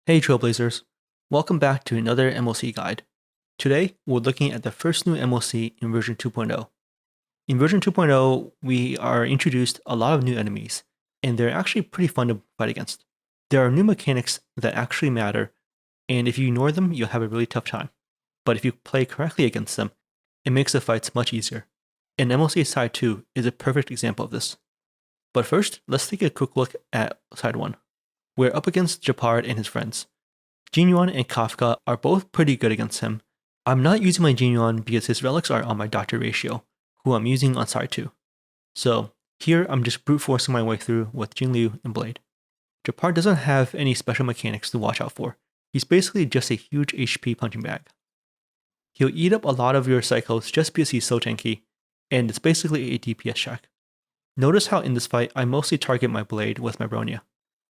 Hey Trailblazers, welcome back to another MOC guide. Today, we're looking at the first new MOC in version 2.0. In version 2.0, we are introduced a lot of new enemies, and they're actually pretty fun to fight against. There are new mechanics that actually matter, and if you ignore them, you'll have a really tough time. But if you play correctly against them, it makes the fights much easier. And MOC Side 2 is a perfect example of this. But first, let's take a quick look at Side 1. We're up against Gepard and his friends. Jingliu and Kafka are both pretty good against him. I'm not using my Jingliu because his relics are on my Doctor Ratio, who I'm using on Side 2. So here I'm just brute forcing my way through with Jingliu and Blade. Gepard doesn't have any special mechanics to watch out for. He's basically just a huge HP punching bag. He'll eat up a lot of your cycles just because he's so tanky, and it's basically a DPS check. Notice how in this fight I mostly target my Blade with my Bronya.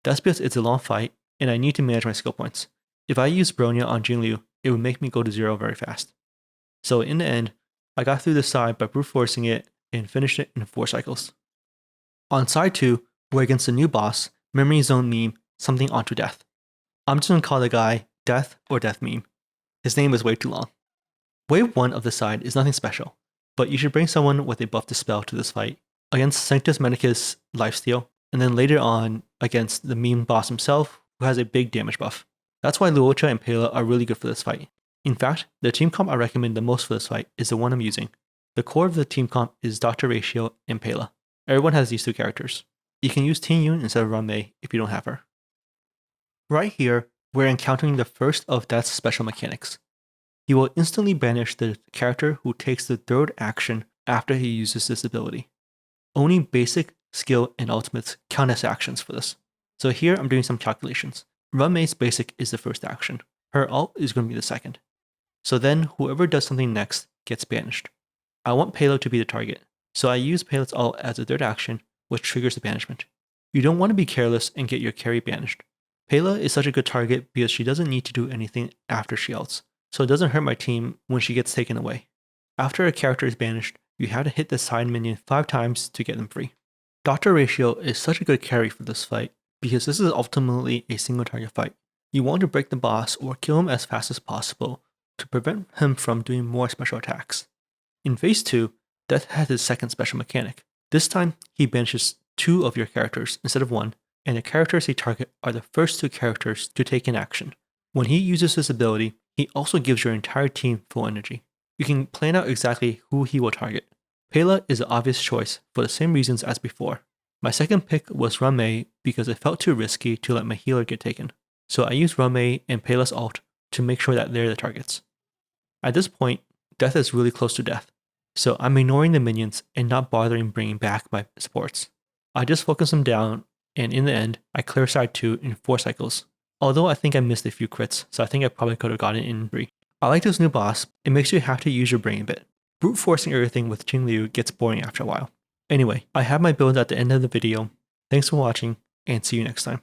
That's because it's a long fight, and I need to manage my skill points. If I use Bronya on Jingliu, it would make me go to 0 very fast. So in the end, I got through this side by brute forcing it and finished it in 4 cycles. On Side 2, we're against a new boss, Memory Zone Meme, something onto Death. I'm just gonna call the guy Death or Death Meme. His name is way too long. Wave 1 of the side is nothing special, but you should bring someone with a buff Dispel to this fight against Sanctus Medicus Lifesteal, and then later on against the meme boss himself, who has a big damage buff. That's why Luocha and Pela are really good for this fight. In fact, the team comp I recommend the most for this fight is the one I'm using. The core of the team comp is Doctor Ratio and Pela. Everyone has these two characters. You can use Ting Yun instead of Ruan if you don't have her. Right here, we're encountering the first of Death's special mechanics. He will instantly banish the character who takes the third action after he uses this ability. Only basic, skill, and ultimates count as actions for this. So here I'm doing some calculations. Ruan's basic is the first action. Her ult is going to be the second. So then whoever does something next gets banished. I want Pela to be the target, so I use Pela's ult as a third action, which triggers the banishment. You don't want to be careless and get your carry banished. Pela is such a good target because she doesn't need to do anything after she ults, so it doesn't hurt my team when she gets taken away. After a character is banished, you have to hit the side minion 5 times to get them free. Doctor Ratio is such a good carry for this fight because this is ultimately a single target fight. You want to break the boss or kill him as fast as possible to prevent him from doing more special attacks. In phase 2, Death has his second special mechanic. This time, he banishes 2 of your characters instead of 1, and the characters he targets are the first 2 characters to take an action. When he uses this ability, he also gives your entire team full energy. You can plan out exactly who he will target. Pela is the obvious choice for the same reasons as before. My second pick was Ruan because it felt too risky to let my healer get taken. So I used Ruan and Pela's ult to make sure that they're the targets. At this point, Death is really close to death, so I'm ignoring the minions and not bothering bringing back my supports. I just focus them down, and in the end, I clear Side 2 in 4 cycles. Although I think I missed a few crits, so I think I probably could have gotten it in 3. I like this new boss. It makes you have to use your brain a bit. Brute forcing everything with Jingliu gets boring after a while. Anyway, I have my build at the end of the video. Thanks for watching, and see you next time.